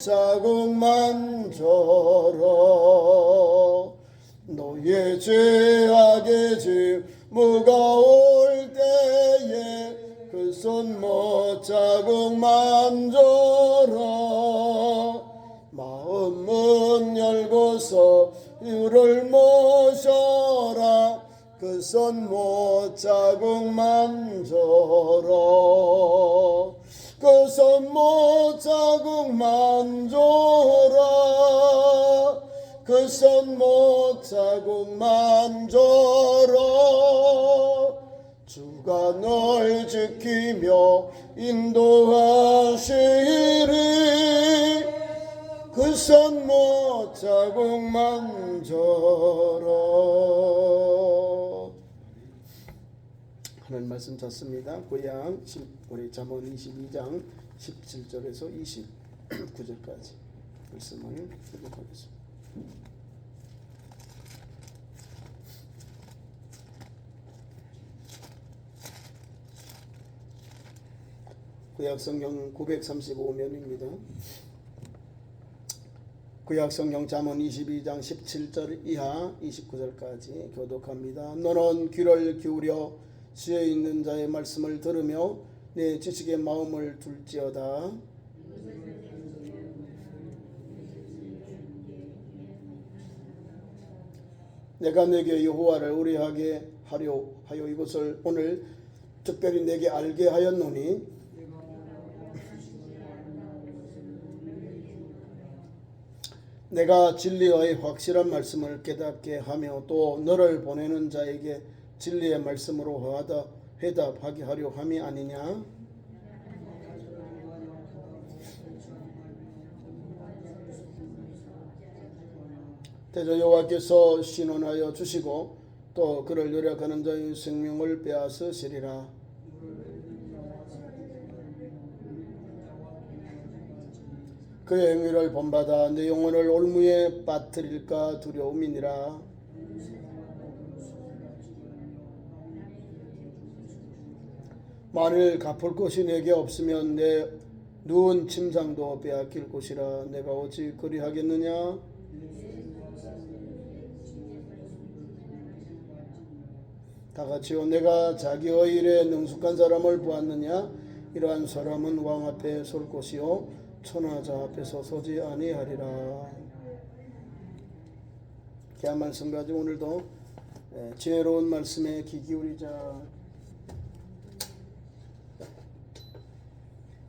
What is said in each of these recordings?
자국만 절어 너의 죄악의 짐 무거울 때에 그 손 못 자국만 절어 마음문 열고서 이를 모셔라 그 손 못 자국만 절어 그 손 못 자국만 줘라 그 손 못 자국만 줘라 주가 널 지키며 인도하시리 그 손 못 자국만 줘라. 하는 말씀 찾습니다. 구약 우리 잠언 22장 17절에서 29절까지 말씀을 읽어보겠습니다. 구약성경 935면입니다. 구약성경 잠언 22장 17절 이하 29절까지 교독합니다. 너는 귀를 기울여 지혜 있는 자의 말씀을 들으며 내 지식의 마음을 둘지어다. 내가 내게 여호와를 의뢰하게 하려 하여 이것을 오늘 특별히 내게 알게 하였노니 내가 진리의 확실한 말씀을 깨닫게 하며 또 너를 보내는 자에게 진리의 말씀으로 회답하게 하려 함이 아니냐. 대저 여호와께서 신원하여 주시고 또 그를 요략하는 자의 생명을 빼앗으시리라. 그의 행위를 본받아 내 영혼을 올무에 빠뜨릴까 두려움이니라. 만일 갚을 것이 내게 없으면 내 누운 침상도 빼앗길 것이라. 내가 어찌 그리하겠느냐. 다같이요 내가 자기의 일에 능숙한 사람을 보았느냐. 이러한 사람은 왕 앞에 설 것이요 천하자 앞에서 서지 아니하리라. 귀한 말씀 가지고 오늘도 지혜로운 말씀에 귀 기울이자.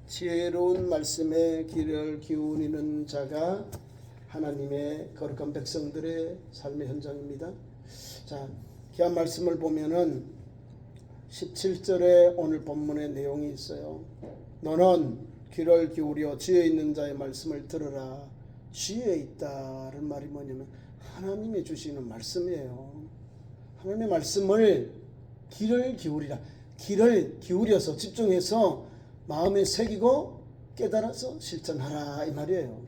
지혜로운 말씀에 귀를 기울이는 자가 하나님의 거룩한 백성들의 삶의 현장입니다. 자, 귀한 말씀을 보면은 17절에 오늘 본문의 내용이 있어요. 너는 귀를 기울여 지혜 있는 자의 말씀을 들으라. 지혜 있다는 말이 뭐냐면 하나님이 주시는 말씀이에요. 하나님의 말씀을 귀를 기울이라. 귀를 기울여서 집중해서 마음에 새기고 깨달아서 실천하라 이 말이에요.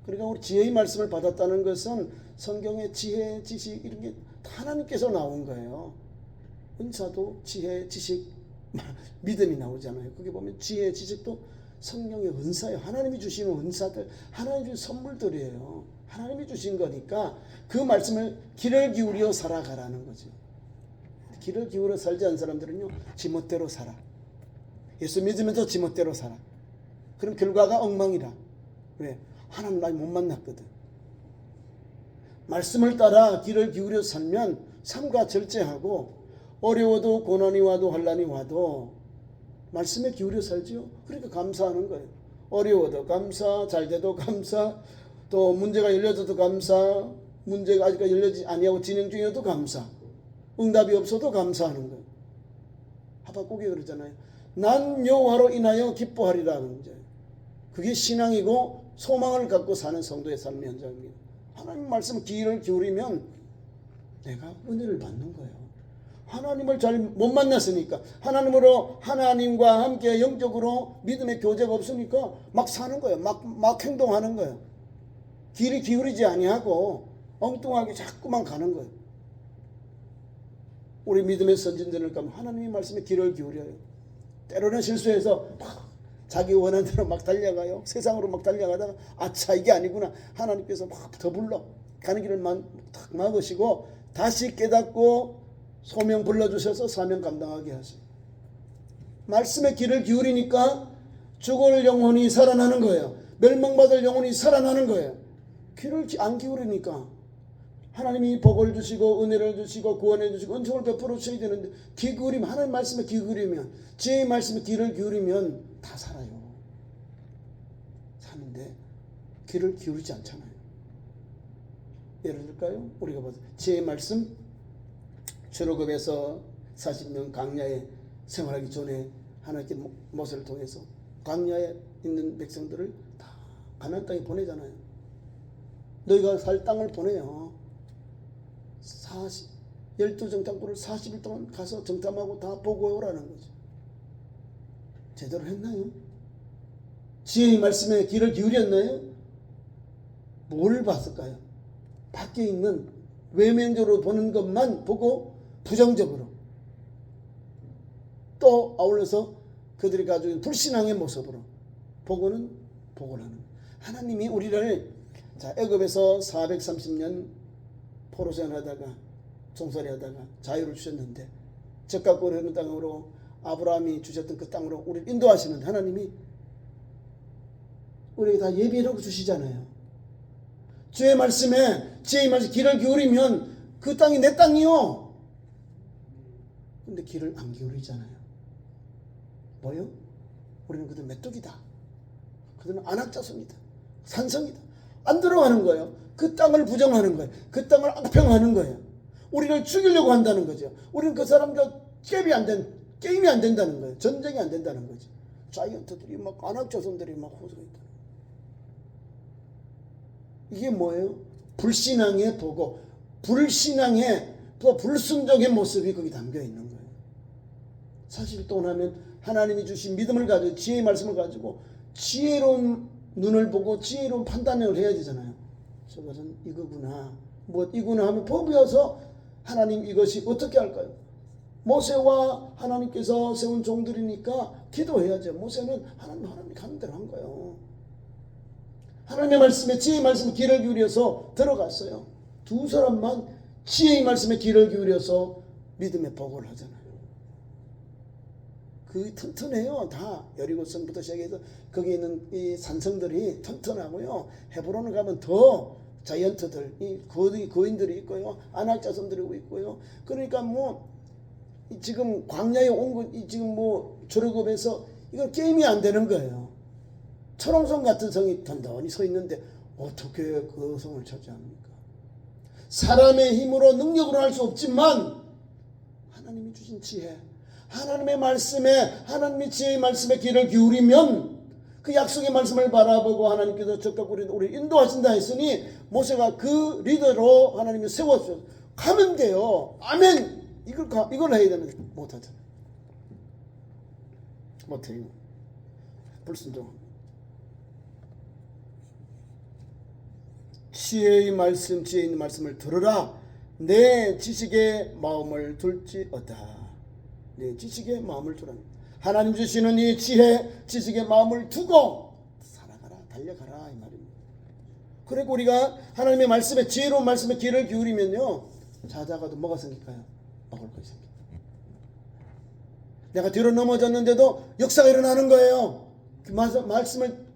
그러니까 우리 지혜의 말씀을 받았다는 것은 성경의 지혜, 지식 이런 게 하나님께서 나온 거예요. 은사도 지혜, 지식, 믿음이 나오잖아요. 거기 보면 지혜, 지식도 성령의 은사예요. 하나님이 주시는 은사들, 하나님이 주신 선물들이에요. 하나님이 주신 거니까 그 말씀을 귀를 기울여 살아가라는 거죠. 귀를 기울여 살지 않은 사람들은요, 지멋대로 살아. 예수 믿으면서 지멋대로 살아. 그럼 결과가 엉망이라. 왜? 하나님 날 못 만났거든. 말씀을 따라 귀를 기울여 살면 삶과 절제하고 어려워도 고난이 와도 환난이 와도 말씀에 기울여 살지요. 그러니까 감사하는 거예요. 어려워도 감사, 잘 돼도 감사, 또 문제가 열려져도 감사, 문제가 아직 열려지지 아니하고 진행 중이어도 감사, 응답이 없어도 감사하는 거예요. 하박국이 그러잖아요. 난 여호와로 인하여 기뻐하리라는 거죠. 그게 신앙이고 소망을 갖고 사는 성도의 삶의 현장입니다. 하나님 말씀 귀를 기울이면 내가 은혜를 받는 거예요. 하나님을 잘 못 만났으니까, 하나님으로 하나님과 함께 영적으로 믿음의 교제가 없으니까 막 사는 거예요. 막 행동하는 거예요. 귀를 기울이지 아니하고 엉뚱하게 자꾸만 가는 거예요. 우리 믿음의 선진들을 가면 하나님의 말씀에 귀를 기울여요. 때로는 실수해서 막 자기 원하는 대로 막 달려가요. 세상으로 막 달려가다가 아차 이게 아니구나. 하나님께서 막 더불러 가는 길을 탁 막으시고 다시 깨닫고 소명 불러주셔서 사명 감당하게 하세요. 말씀의 귀를 기울이니까 죽을 영혼이 살아나는 거예요. 멸망받을 영혼이 살아나는 거예요. 귀를 안 기울이니까 하나님이 복을 주시고 은혜를 주시고 구원해 주시고 은총을 베풀어 주셔야 되는데 귀 기울이면 하나님 말씀에 귀 기울이면 지혜의 말씀에 귀를 기울이면 다 살아요. 사는데 귀를 기울이지 않잖아요. 예를 들까요? 우리가 봐서 지혜의 말씀 출애굽에서 40년 광야에 생활하기 전에 하나님께 모세를 통해서 광야에 있는 백성들을 다 가나안 땅에 보내잖아요. 너희가 살 땅을 보내요. 12정탐꾼을 40일 동안 가서 정탐하고 다 보고 오라는 거죠. 제대로 했나요? 지혜의 말씀에 귀를 기울였나요? 뭘 봤을까요? 밖에 있는 외면적으로 보는 것만 보고 부정적으로 또 아울러서 그들이 가지고 있는 불신앙의 모습으로 보고는 보고라는 거예요. 하나님이 우리를 애굽에서 430년 포로생활하다가 종살이하다가 자유를 주셨는데 적과 르는 땅으로 아브라함이 주셨던 그 땅으로 우리를 인도하시는 하나님이 우리에게 다 예비라고 주시잖아요. 주의 말씀에 지혜의 말씀 귀를 기울이면 그 땅이 내 땅이요. 근데 귀를 안 기울이잖아요. 뭐요? 우리는 그들 메뚜기다. 그들은 안악자손이다. 산성이다. 안 들어가는 거예요. 그 땅을 부정하는 거예요. 그 땅을 악평하는 거예요. 우리를 죽이려고 한다는 거죠. 우리는 그 사람과 게임이 안 된다는 거예요. 전쟁이 안 된다는 거죠. 자이언트들이 막 안악자손들이 막 호소가 있다. 이게 뭐예요? 불신앙의 보고, 불신앙의 또 불순종의 모습이 거기 담겨 있는 거예요. 사실 또 하면 하나님이 주신 믿음을 가지고 지혜의 말씀을 가지고 지혜로운 눈을 보고 지혜로운 판단을 해야 되잖아요. 저것은 이거구나. 뭐 이구나 하면 보여서 하나님 이것이 어떻게 할까요? 모세와 하나님께서 세운 종들이니까 기도해야죠. 모세는 하나님이 가는 대로 한 거예요. 하나님의 말씀에 지혜의 말씀에 귀를 기울여서 들어갔어요. 두 사람만 지혜의 말씀에 귀를 기울여서 믿음의 보고를 하잖아요. 그 튼튼해요. 다 여리고성부터 시작해서 거기 있는 이 산성들이 튼튼하고요. 헤브론을 가면 더 자이언트들, 이 거인들이 있고요. 안악자손들이 있고요. 그러니까 뭐 지금 광야에 온 거 지금 뭐 출애굽에서 이건 게임이 안 되는 거예요. 철옹성 같은 성이 던던히 서 있는데 어떻게 그 성을 차지합니까? 사람의 힘으로 능력으로 할 수 없지만 하나님이 주신 지혜, 하나님의 말씀에 하나님의 지혜의 말씀에 귀를 기울이면 그 약속의 말씀을 바라보고 하나님께서 적극 우리 인도하신다 했으니 모세가 그 리더로 하나님이 세웠어요. 가면 돼요. 아멘. 이걸 해야 되는데 못하잖아요. 못해요. 불순종. 지혜의 말씀, 지혜 있는 말씀을 들으라. 내 지식에 마음을 둘지어다. 내 지식에 마음을 두라. 하나님 주시는 이 지혜, 지식에 마음을 두고 살아가라, 달려가라 이 말입니다. 그리고 우리가 하나님의 말씀에 지혜로운 말씀에 귀를 기울이면요, 자다가도 뭐가 생길까요? 먹을 것이 생깁니다. 내가 뒤로 넘어졌는데도 역사가 일어나는 거예요. 그 말씀을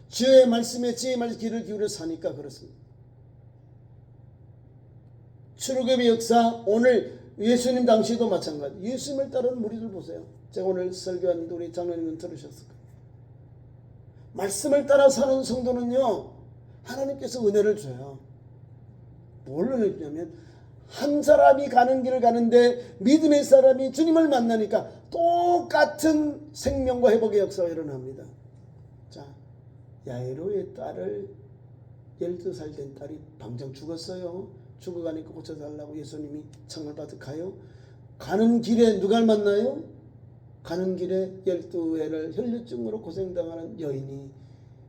지혜의 말씀에 지혜의 말씀에 귀를 기울여 사니까 그렇습니다. 출애굽의 역사, 오늘 예수님 당시에도 마찬가지. 예수님을 따르는 무리들 보세요. 제가 오늘 설교하는데 우리 장로님은 들으셨을 거예요. 말씀을 따라 사는 성도는요, 하나님께서 은혜를 줘요. 뭘 은혜를 주냐면 한 사람이 가는 길을 가는데 믿음의 사람이 주님을 만나니까 똑같은 생명과 회복의 역사가 일어납니다. 자, 야이로의 딸을 12살 된 딸이 방장 죽었어요. 죽어가니까 고쳐달라고 예수님이 청을 가요. 가는 길에 누가 만나요? 가는 길에 12회를 혈류증으로 고생당하는 여인이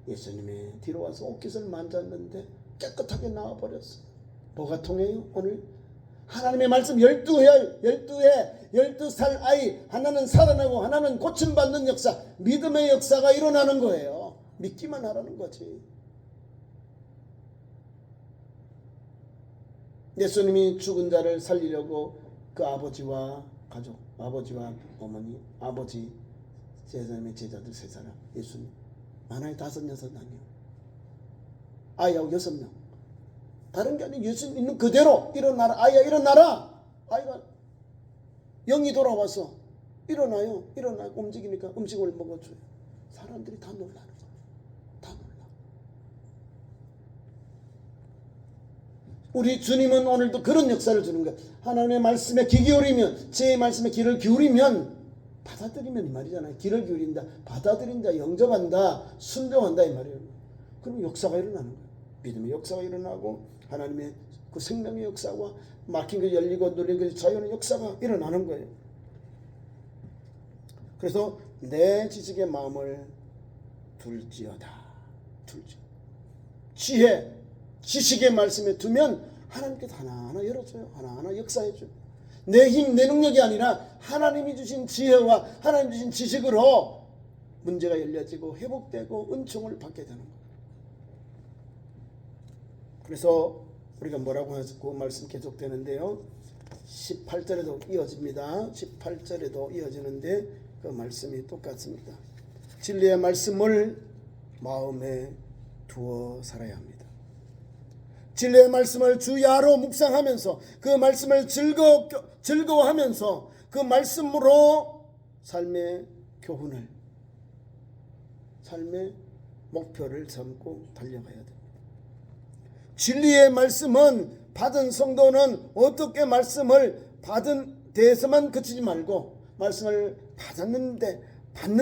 예수님의 뒤로 와서 옷깃을 만졌는데 깨끗하게 나와버렸어요. 뭐가 통해요? 오늘 하나님의 말씀 12살 아이 하나는 살아나고 하나는 고침받는 역사, 믿음의 역사가 일어나는 거예요. 믿기만 하라는 거지. 예수님이 죽은 자를 살리려고 그 아버지와 가족, 아버지와 어머니, 아버지, 제자님의 제자들 3사람, 예수님 많아요. 5, 6 아니요. 아이하고 6명. 다른 게 아니고 예수님 있는 그대로 일어나라. 아이야 일어나라. 아이가 영이 돌아와서 일어나요. 일어나고 움직이니까 음식을 먹어줘요. 사람들이 다 놀라는 거예요. 다 놀라. 우리 주님은 오늘도 그런 역사를 주는 거예요. 하나님의 말씀에 귀 기울이면, 제 말씀에 귀를 기울이면, 받아들이면 이 말이잖아요. 귀를 기울인다, 받아들인다, 영접한다, 순종한다 이 말이에요. 그럼 역사가 일어나는 거예요. 믿음의 역사가 일어나고 하나님의 그 생명의 역사와 막힌 그 열리고 눌린 그 자유의 역사가 일어나는 거예요. 그래서 내 지식의 마음을 둘지어다. 지혜, 지식의 말씀에 두면 하나님께서 하나하나 열어줘요. 하나하나 역사해줘요. 내 힘, 내 능력이 아니라 하나님이 주신 지혜와 하나님 주신 지식으로 문제가 열려지고 회복되고 은총을 받게 되는 거예요. 그래서 우리가 뭐라고 해서 그 말씀 계속되는데요. 18절에도 이어집니다. 18절에도 이어지는데 그 말씀이 똑같습니다. 진리의 말씀을 마음에 두어 살아야 합니다. 진리의 말씀을 주야로 묵상하면서 그 말씀을 즐거워하면서 그 말씀으로 삶의 교훈을, 삶의 목표를 삼고 달려가야 됩니다. 진리의 말씀은 받은 성도는 어떻게 말씀을 받은 데에서만 그치지 말고, 말씀을 받는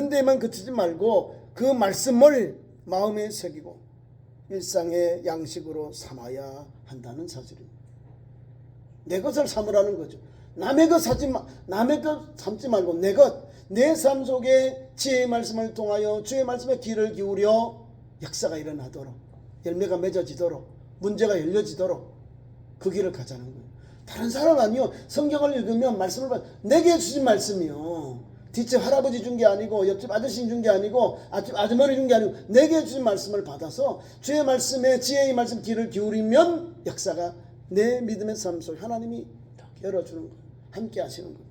데만 그치지 말고 그 말씀을 마음에 새기고 일상의 양식으로 삼아야 한다는 사실입니다. 내 것을 삼으라는 거죠. 남의 것 삼지 말고 내 것, 내 삶 속에 지혜의 말씀을 통하여 주의 말씀에 귀를 기울여 역사가 일어나도록, 열매가 맺어지도록, 문제가 열려지도록 그 길을 가자는 거예요. 다른 사람 아니요. 성경을 읽으면 말씀을 내게 주신 말씀이요. 뒷집 할아버지 준 게 아니고 옆집 아저씨 준 게 아니고 아주머니 준 게 아니고 내게 주신 말씀을 받아서 주의 말씀에 지혜의 말씀 귀를 기울이면 역사가 내 믿음의 삶 속에 하나님이 열어주는 거예요. 함께 하시는 거예요.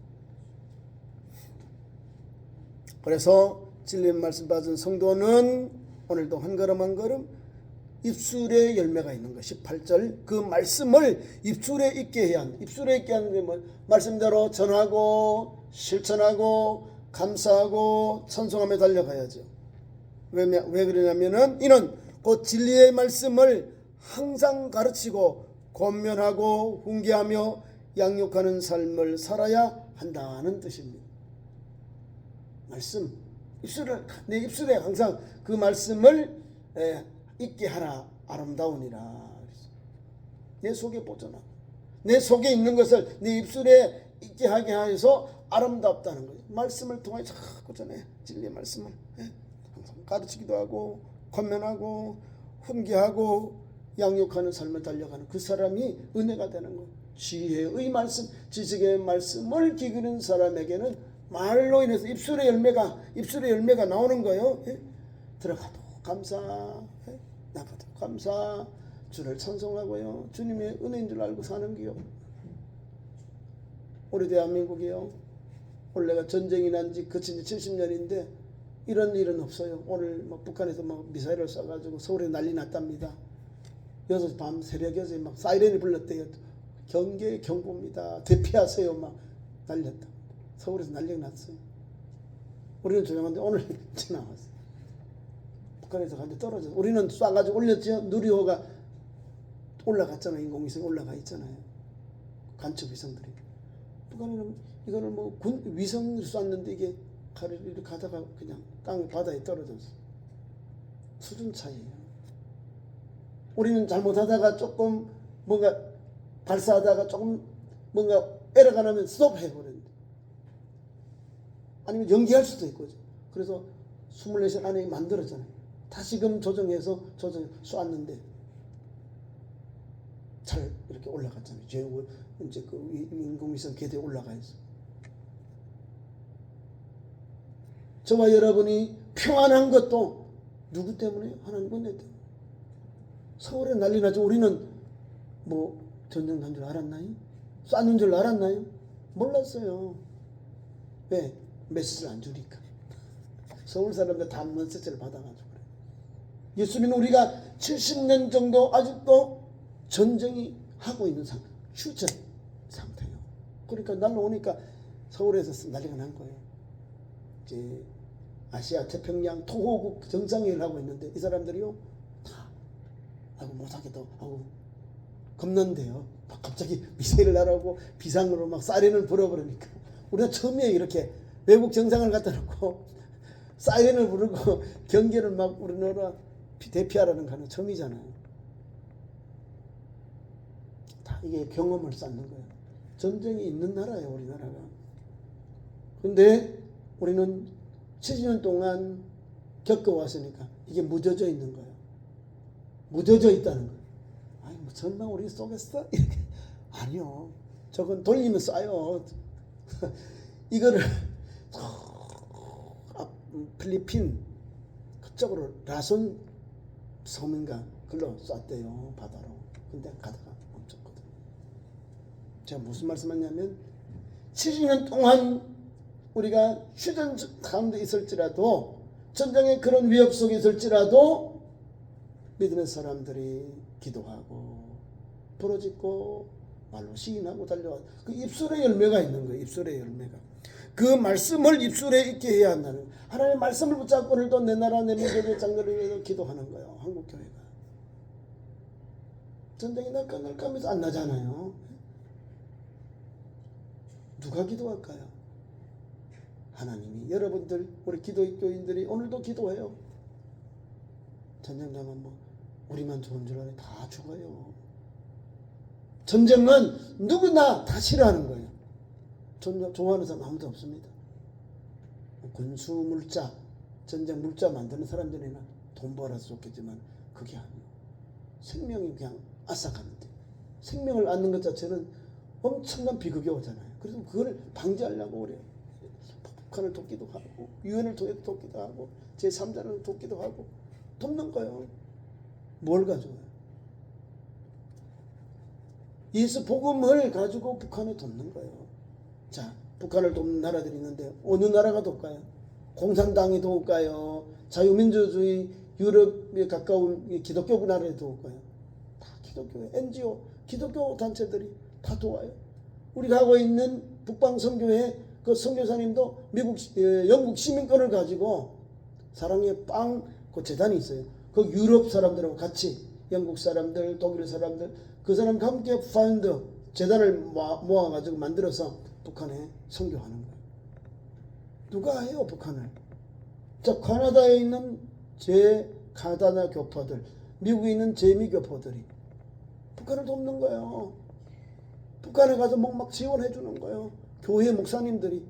그래서 진리의 말씀 받은 성도는 오늘도 한 걸음 한 걸음 입술에 열매가 있는 거. 18절 그 말씀을 입술에 있게 해야 한다. 입술에 있게 하는 게 뭐? 말씀대로 전하고 실천하고 감사하고 찬송하며 달려가야죠. 왜 그러냐면은 이는 곧 진리의 말씀을 항상 가르치고 권면하고 훈계하며 양육하는 삶을 살아야 한다는 뜻입니다. 말씀, 내 입술에 항상 그 말씀을 있게 하라. 아름다우니라. 내 속에 보존하고 내 속에 있는 것을 내 입술에 있게 하게 하여서 아름답다는 거예요. 말씀을 통해 자꾸 전해 진리의 말씀을 항상 가르치기도 하고 권면하고 훈계하고 양육하는 삶을 달려가는 그 사람이 은혜가 되는 거예요. 지혜의 말씀, 지식의 말씀을 기르는 사람에게는 말로 인해서 입술의 열매가 나오는 거예요. 들어가도 감사, 나가도 감사, 주를 찬송하고요. 주님의 은혜인 줄 알고 사는 게요. 우리 대한민국이요. 원래가 전쟁이 난 지 그친 지 70년인데 이런 일은 없어요. 오늘 막 북한에서 막 미사일을 쏴가지고 서울에 난리 났답니다. 6시 밤 새벽 6시에 막 사이렌이 불렀대요. 경계 경보입니다. 대피하세요. 막 날렸다. 서울에서 난리가 났어요. 우리는 조용한데 오늘 지나왔어요. 북한에서 간데 떨어져서 우리는 쏴가지고 올렸죠. 누리호가 올라갔잖아요. 인공위성이 올라가 있잖아요. 간첩 위성들이. 북한에는 이거를 뭐 군 위성을 쐈는데 이게 가리를 가다가 그냥 땅 바다에 떨어졌어. 수준 차이예요. 우리는 잘못하다가 조금 뭔가 발사하다가 조금 뭔가 에러가 나면 스톱해버렸는데, 아니면 연기할 수도 있고. 그래서 24시간 안에 만들었잖아요. 다시금 조정해서 쐈는데 잘 이렇게 올라갔잖아요. 이제 그 인공위성 궤도에 올라가 있어. 저와 여러분이 평안한 것도 누구 때문에요? 하나님 은혜 때문에. 서울에 난리 나죠. 우리는 뭐 전쟁 난 줄 알았나요? 쐈는 줄 알았나요? 몰랐어요. 왜? 메시지를 안 주니까. 서울 사람들 다 메시지를 받아가지고 그래요. 예수님은 우리가 70년 정도 아직도 전쟁이 하고 있는 휴전 상태예요. 그러니까 날라오니까 서울에서 난리가 난 거예요. 이제 아시아 태평양 토호국 정상회의를 하고 있는데 이 사람들이요 다 하고 못하게도 하고 겁난데요. 막 갑자기 미사일을 날아오고 비상으로 막 사이렌을 불어버리니까 우리가 처음에 이렇게 외국 정상을 갖다 놓고 사이렌을 부르고 경계를 막 우리나라 대피하라는 거는 처음이잖아요. 다 이게 경험을 쌓는 거예요. 전쟁이 있는 나라예요, 우리나라가. 근데 우리는 70년 동안 겪어왔으니까 이게 묻어져 있는 거예요. 묻어져 있다는 거예요. 아니, 뭐 전방 우리 쏘겠어? 이렇게. 아니요. 저건 돌리면 쏴요. 이거를 필리핀 그쪽으로 라손 섬인가 글로 쐈대요. 바다로. 근데 가다가 멈췄거든. 제가 무슨 말씀하냐면 70년 동안 우리가 휴전 가운데 있을지라도 전쟁의 그런 위협 속에 있을지라도 믿음의 사람들이 기도하고 부르짖고 말로 시인하고 달려와 그 입술의 열매가 있는 거예요. 입술의 열매가. 그 말씀을 입술에 있게 해야 한다는 거예요. 하나님의 말씀을 붙잡고 오늘도 내 나라 내 민족의 장래를 위해서 기도하는 거예요. 한국교회가. 전쟁이 날까 하면서 안 나잖아요. 누가 기도할까요? 하나님이. 여러분들 우리 기도교인들이 오늘도 기도해요. 전쟁 나면 뭐 우리만 좋은 줄 알아요. 다 죽어요. 전쟁은 누구나 다 싫어하는 거예요. 좋아하는 사람 아무도 없습니다. 군수 물자, 전쟁 물자 만드는 사람들이나 돈 벌어서 좋겠지만 그게 아니에요. 생명이 그냥 앗아가는데 생명을 앗는 것 자체는 엄청난 비극이오잖아요. 그래서 그걸 방지하려고 그래요. 북한을 돕기도 하고 유엔을 돕기도 하고 제3자를 돕기도 하고 돕는 거예요. 뭘 가져와요? 예수 복음을 가지고 북한을 돕는 거예요. 자, 북한을 돕는 나라들이 있는데 어느 나라가 돕까요? 공산당이 도울까요? 자유민주주의 유럽에 가까운 기독교 나라에 도울까요? 다 기독교예요. NGO, 기독교 단체들이 다 도와요. 우리가 하고 있는 북방선교회 그 선교사님도 영국 시민권을 가지고 사랑의 빵 그 재단이 있어요. 그 유럽 사람들하고 같이 영국 사람들, 독일 사람들 그 사람과 함께 파운드 재단을 모아가지고 만들어서 북한에 선교하는 거예요. 누가 해요 북한을? 자, 캐나다에 있는 제 카나다 교포들, 미국에 있는 제미 교포들이 북한을 돕는 거예요. 북한에 가서 막 지원해 주는 거예요. 교회 목사님들이,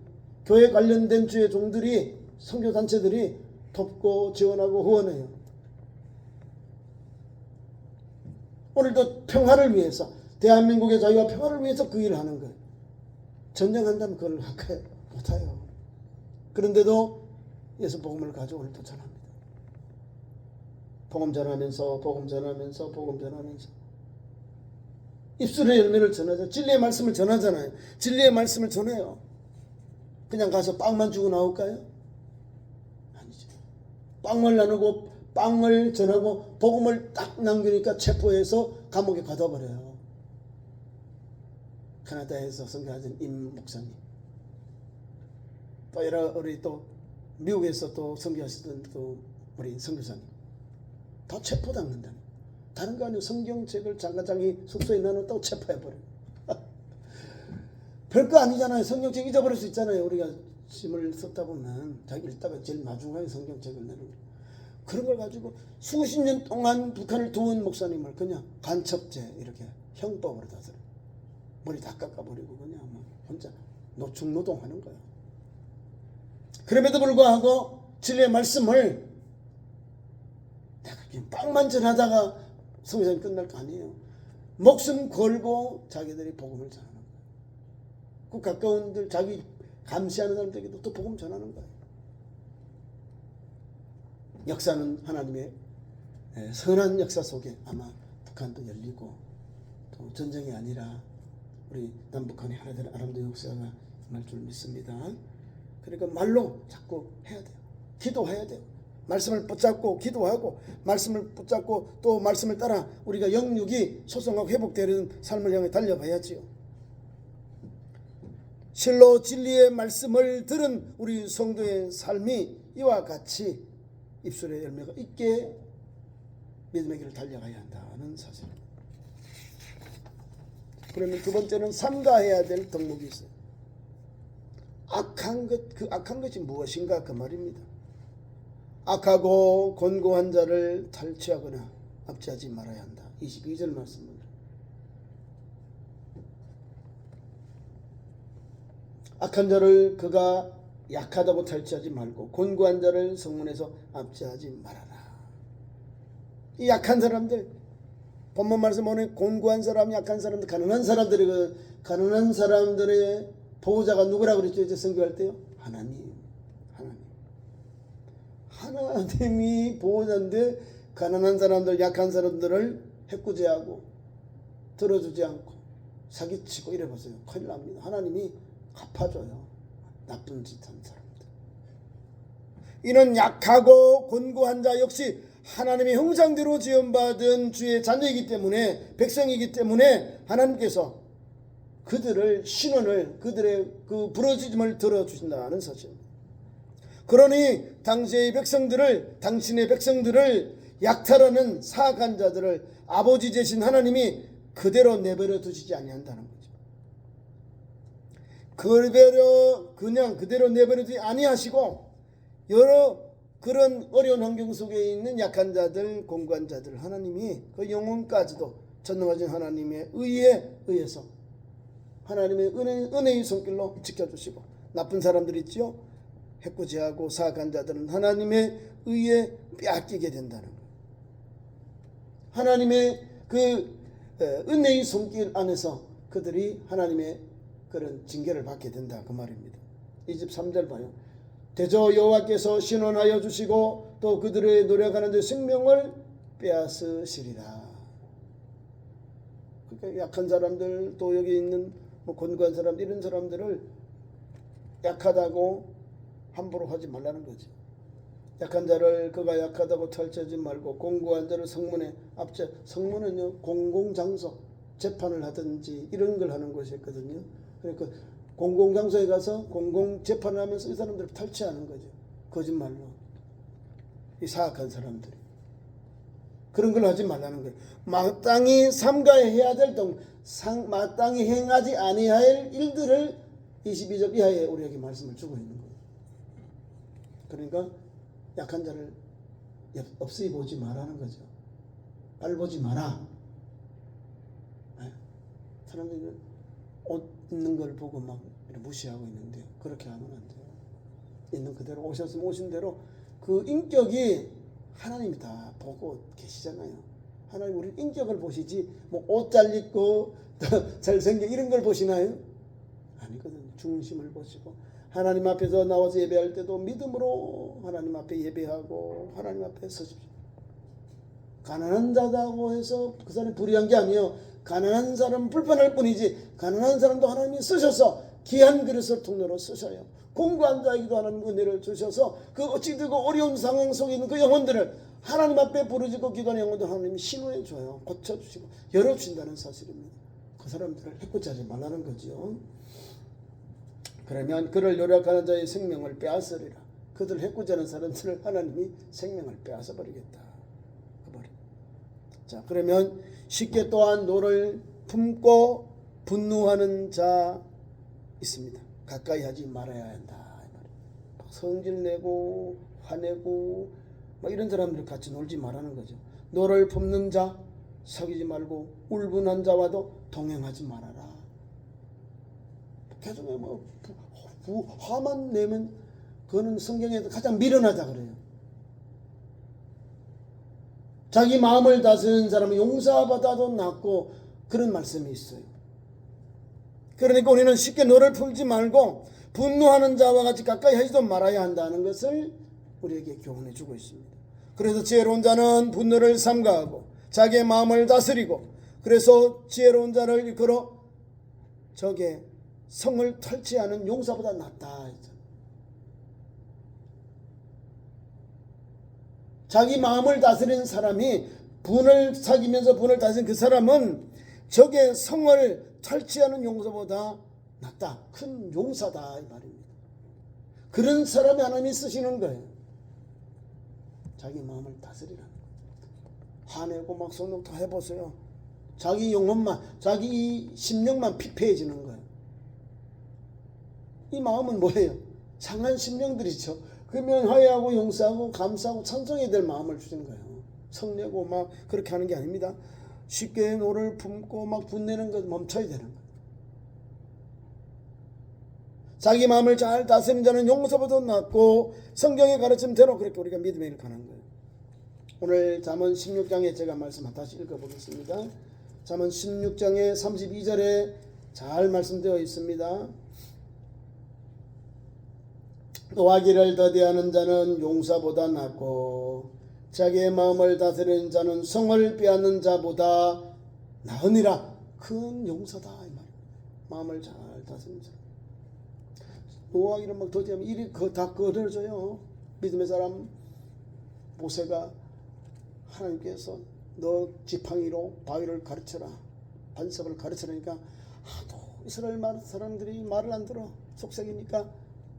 교회 관련된 주의 종들이, 선교단체들이 돕고 지원하고 후원해요. 오늘도 평화를 위해서, 대한민국의 자유와 평화를 위해서 그 일을 하는 거예요. 전쟁한다면 그걸 할까요? 못해요. 그런데도 예수 복음을 가지고 오늘도 전합니다. 복음 전하면서 입술의 열매를 전하죠. 진리의 말씀을 전하잖아요. 진리의 말씀을 전해요. 그냥 가서 빵만 주고 나올까요? 아니죠. 빵을 나누고 빵을 전하고 복음을 딱 남기니까 체포해서 감옥에 가둬버려요. 캐나다에서 선교하신 임 목사님, 또 우리 또 미국에서 또 선교하시던 또 우리 선교사님 다 체포당한다는. 다른 거 아니에요. 성경책을 장가장이 숙소에 넣어놓았다고 체포해버려요. 별거 아니잖아요. 성경책 잊어버릴 수 있잖아요. 우리가 심을 썼다 보면 자기 읽다가 제일 마중하게 성경책을 내는 그런 걸 가지고 수십 년 동안 북한을 도운 목사님을 그냥 간첩죄 이렇게 형법으로 다스려 머리 다 깎아버리고 그냥 뭐 혼자 노충노동하는 거예요. 그럼에도 불구하고 진리의 말씀을 내가 그냥 빵만 전하다가 성경이 끝날 거 아니에요. 목숨 걸고 자기들이 복음을 전하는 거예요. 그 가까운들 자기 감시하는 사람들에게도 또 복음 전하는 거예요. 역사는 하나님의 선한 역사 속에 아마 북한도 열리고 또 전쟁이 아니라 우리 남북한이 하나 되는 아름다운 역사가 날 줄 믿습니다. 그러니까 말로 자꾸 해야 돼요. 기도해야 돼요. 말씀을 붙잡고 기도하고 말씀을 붙잡고 또 말씀을 따라 우리가 영육이 소성하고 회복되는 삶을 향해 달려가야지요. 실로 진리의 말씀을 들은 우리 성도의 삶이 이와 같이 입술의 열매가 있게 믿음의 길을 달려가야 한다는 사실입니다. 그러면 두 번째는 삼가해야 될 덕목이 있어요. 악한 것, 그 악한 것이 무엇인가 그 말입니다. 악하고 곤고한 자를 탈취하거나 압제하지 말아야 한다. 22절 말씀입니다. 악한 자를 그가 약하다고 탈취하지 말고 곤고한 자를 성문에서 압제하지 말아라. 이 약한 사람들, 본문 말씀 오늘 곤고한 사람, 약한 사람들, 가난한 사람들의 보호자가 누구라고 그랬죠? 이제 선교할 때요? 하나님이 보호자인데 가난한 사람들, 약한 사람들을 해코지하고 들어주지 않고 사기치고 이래보세요. 큰일 납니다. 하나님이 갚아줘요. 나쁜 짓 한 사람들. 이는 약하고 곤고한 자 역시 하나님의 형상대로 지음받은 주의 자녀이기 때문에, 백성이기 때문에 하나님께서 그들을 신원을, 그들의 그 부르짖음을 들어주신다는 사실입니다. 그러니 당시의 백성들을, 당신의 백성들을 약탈하는 사악한 자들을 아버지 되신 하나님이 그대로 내버려 두시지 아니한다는 거죠. 그대로 내버려 두지 아니하시고 여러 그런 어려운 환경 속에 있는 약한 자들, 곤고한 자들 하나님이 그 영혼까지도 전능하신 하나님의 의에 의해서 하나님의 은혜의 손길로 지켜주시고, 나쁜 사람들 있지요? 해코지하고 사악한 자들은 하나님의 의에 빼앗기게 된다는 거예요. 하나님의 그 은혜의 손길 안에서 그들이 하나님의 그런 징계를 받게 된다 그 말입니다. 23절 봐요. 대저 여호와께서 신원하여 주시고 또 그들의 노력하는 데 생명을 빼앗으시리라. 그러니까 약한 사람들, 또 여기 있는 곤고한 사람들, 이런 사람들을 약하다고 함부로 하지 말라는 거죠. 약한 자를 그가 약하다고 탈취하지 말고 곤고한 자를 성문에 압제. 성문은요 공공장소, 재판을 하든지 이런 걸 하는 곳이었거든요. 그러니까 공공장소에 가서 공공재판을 하면서 이 사람들을 탈취하는 거죠. 거짓말로. 이 사악한 사람들이. 그런 걸 하지 말라는 거예요. 마땅히 삼가해야 될 마땅히 행하지 아니할 일들을 22절 이하에 우리에게 말씀을 주고 있는 거예요. 그러니까 약한 자를 없이 보지 말라는 거죠. 빨보지 마라. 사람들이 옷 있는 걸 보고 막 무시하고 있는데 그렇게 하면 안 돼요. 있는 그대로 오셨으면 오신 대로 그 인격이 하나님이 다 보고 계시잖아요. 하나님 우리 인격을 보시지 뭐 옷 잘 입고 잘생겨 이런 걸 보시나요? 아니거든요. 중심을 보시고 하나님 앞에서 나와서 예배할 때도 믿음으로 하나님 앞에 예배하고 하나님 앞에 서십시오. 가난한 자다고 해서 그 사람이 불의한 게 아니에요. 가난한 사람은 불편할 뿐이지 가난한 사람도 하나님이 쓰셔서 귀한 그릇을 통로로 쓰셔요. 공부한 자에게도 하나님 은혜를 주셔서 그 어찌되고 어려운 상황 속에 있는 그 영혼들을 하나님 앞에 부르짖고 기도하는 영혼들 하나님이 신호해 줘요. 고쳐주시고 열어주신다는 사실입니다. 그 사람들을 해코지하지 말라는 거죠. 그러면 그를 요락하는 자의 생명을 빼앗으리라. 그들을 해코지하는 사람들을 하나님이 생명을 빼앗아 버리겠다. 자, 그러면 쉽게 또한 노를 품고 분노하는 자 있습니다. 가까이 하지 말아야 한다. 성질 내고 화내고 막 이런 사람들 같이 놀지 말라는 거죠. 노를 품는 자 사귀지 말고 울분한 자와도 동행하지 말아라. 계속 화만 내면 그거는 성경에서 가장 미련하다 그래요. 자기 마음을 다스리는 사람은 용서받아도 낫고 그런 말씀이 있어요. 그러니까 우리는 쉽게 너를 풀지 말고 분노하는 자와 같이 가까이 하지도 말아야 한다는 것을 우리에게 교훈해 주고 있습니다. 그래서 지혜로운 자는 분노를 삼가하고 자기의 마음을 다스리고, 그래서 지혜로운 자를 일컬어 적의 성을 탈취하는 용사보다 낫다. 자기 마음을 다스리는 사람이, 분을 사귀면서 분을 다스리는 그 사람은 적의 성을 탈취하는 용사보다 낫다. 큰 용사다 이 말입니다. 그런 사람이 하나님이 쓰시는 거예요. 자기 마음을 다스리라는 거예요. 화내고 막 속는 다 해보세요. 자기 영혼만, 자기 심령만 피폐해지는 거예요. 이 마음은 뭐예요? 상한 심령들이죠. 그러면 화해하고 용서하고 감사하고 찬송해야 될 마음을 주시는 거예요. 성내고 막 그렇게 하는 게 아닙니다. 쉽게 노를 품고 막 분내는 것 멈춰야 되는 거예요. 자기 마음을 잘 다스리는 자는 용서보다 낫고, 성경의 가르침대로 그렇게 우리가 믿음에 일하는 거예요. 오늘 잠언 16장에 제가 말씀 다시 읽어보겠습니다. 잠언 16장의 32절에 잘 말씀되어 있습니다. 노하기를 더디하는 자는 용사보다 낫고 자기의 마음을 다스리는 자는 성을 빼앗는 자보다 나으니라. 큰 용사다 이 말입니다. 마음을 잘 다스리는 자. 노하기를 막 더디하면 일이 다 거들어져요. 믿음의 사람 모세가 하나님께서 너 지팡이로 바위를 가르쳐라, 반석을 가르쳐라니까 하도 이스라엘 사람들이 말을 안 들어. 속삭이니까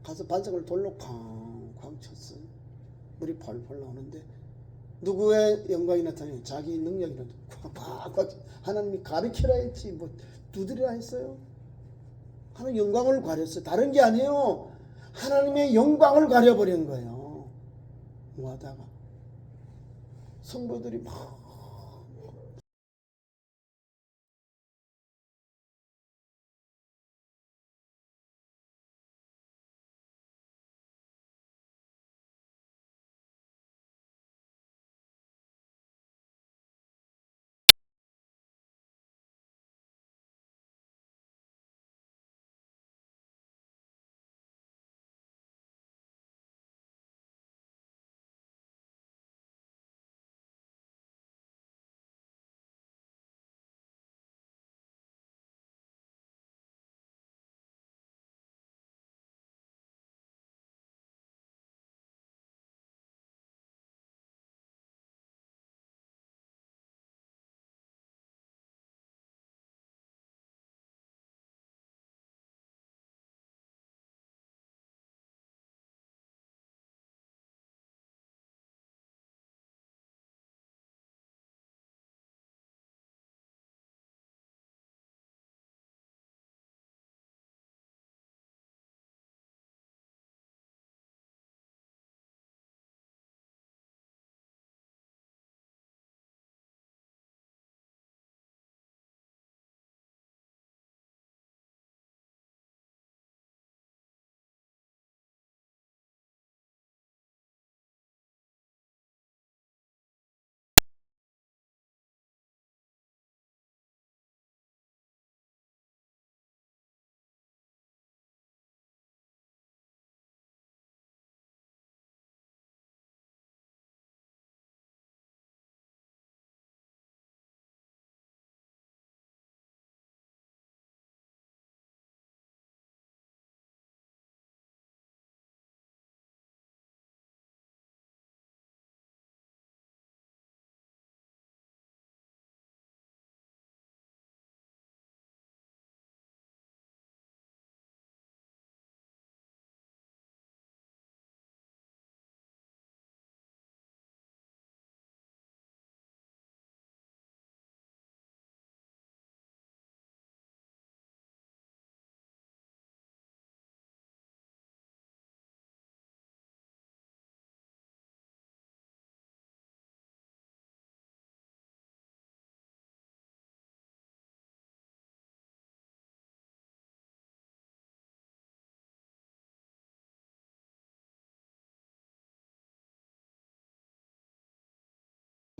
가서 반석을 돌로 쾅쾅 쳤어요. 물이 펄펄 나오는데 누구의 영광이 나타나요? 자기 능력이 나타나요. 꽉 하나님이 가르치라 했지 뭐 두드리라 했어요? 하나님 영광을 가렸어요. 다른 게 아니에요. 하나님의 영광을 가려버린 거예요. 뭐 하다가 성도들이 막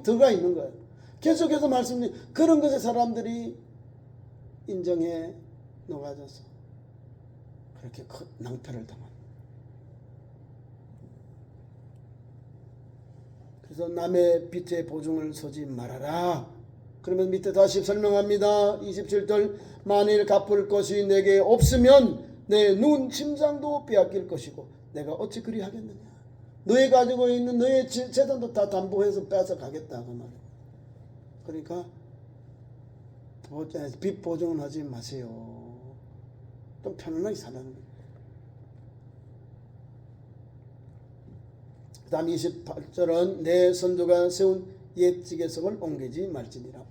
들어가 있는 거예요. 계속해서 말씀드린 그런 것에 사람들이 인정해 녹아져서 그렇게 큰 낭패를 당한. 그래서 남의 빚에 보증을 서지 말아라. 그러면 밑에 다시 설명합니다. 27절 만일 갚을 것이 내게 없으면 내 눈 침상도 빼앗길 것이고 내가 어찌 그리 하겠느냐. 너희 가지고 있는 너의 재산도 다 담보해서 뺏어 가겠다 그 말이에요. 그러니까 빚 보증은 하지 마세요. 좀 편안하게 살라는 거예요. 그 다음 28절은 내 선조가 세운 옛 지계석을 옮기지 말지니라.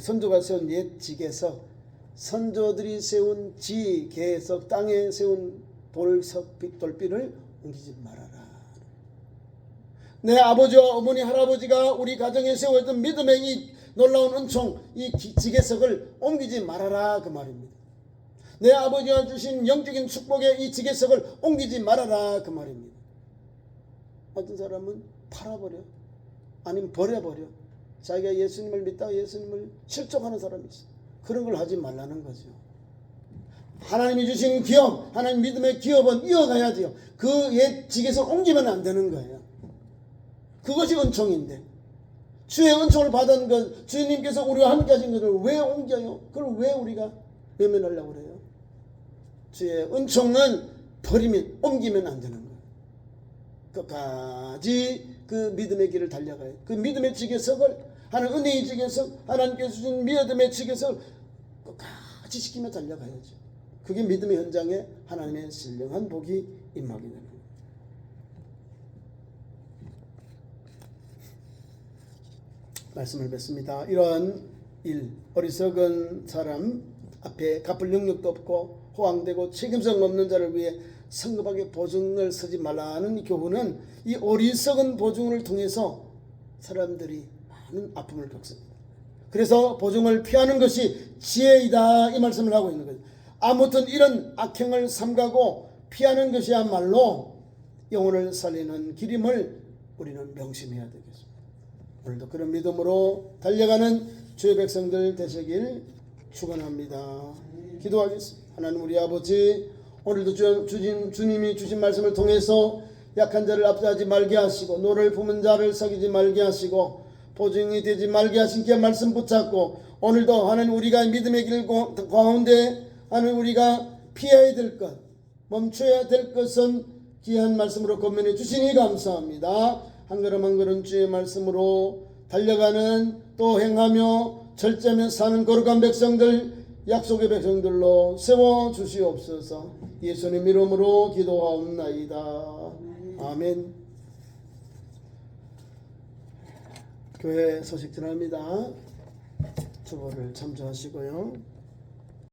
선조가 세운 옛 지계석, 선조들이 세운 지계석, 땅에 세운 돌비를 옮기지 말아라. 내 아버지와 어머니 할아버지가 우리 가정에 세웠던 믿음의 이 놀라운 은총, 이 지계석을 옮기지 말아라 그 말입니다. 내 아버지가 주신 영적인 축복의 이 지계석을 옮기지 말아라 그 말입니다. 어떤 사람은 팔아버려, 아니면 버려버려. 자기가 예수님을 믿다가 예수님을 실족하는 사람이 있어. 그런 걸 하지 말라는 거죠. 하나님이 주신 기업, 하나님 믿음의 기업은 이어가야 돼요. 그 옛 지계석 옮기면 안 되는 거예요. 그것이 은총인데, 주의 은총을 받은 것, 주님께서 우리와 함께 하신 것을 왜 옮겨요? 그걸 왜 우리가 외면하려고 그래요? 주의 은총은 버리면, 옮기면 안 되는 거예요. 끝까지 그 믿음의 길을 달려가요. 그 믿음의 지계석을, 하나님 은혜의 지계석, 하나님께서 주신 믿음의 지계석을 끝까지 지키며 달려가야죠. 그게 믿음의 현장에 하나님의 신령한 복이 임하게 되는 거예요. 말씀을 뵙습니다. 이러한 일, 어리석은 사람 앞에 갚을 능력도 없고 호황되고 책임성 없는 자를 위해 성급하게 보증을 서지 말라는 교훈은 이 어리석은 보증을 통해서 사람들이 많은 아픔을 겪습니다. 그래서 보증을 피하는 것이 지혜이다 이 말씀을 하고 있는 거죠. 아무튼 이런 악행을 삼가고 피하는 것이야말로 영혼을 살리는 길임을 우리는 명심해야 되겠습니다. 오늘도 그런 믿음으로 달려가는 주의 백성들 되시길 축원합니다. 기도하겠습니다. 하나님 우리 아버지, 오늘도 주님이 주신 말씀을 통해서 약한 자를 압제하지 말게 하시고 노를 품은 자를 속이지 말게 하시고 보증이 되지 말게 하신 그 말씀 붙잡고 오늘도 하나님 우리가 믿음의 길 가운데 하나님 우리가 피해야 될 것, 멈춰야 될 것은 귀한 말씀으로 권면해 주시니 감사합니다. 한 걸음 한 걸음 주의 말씀으로 달려가는 또 행하며 절제하며 사는 거룩한 백성들, 약속의 백성들로 세워주시옵소서. 예수님 이름으로 기도하옵나이다. 아멘. 교회 소식 전합니다. 주보를 참조하시고요.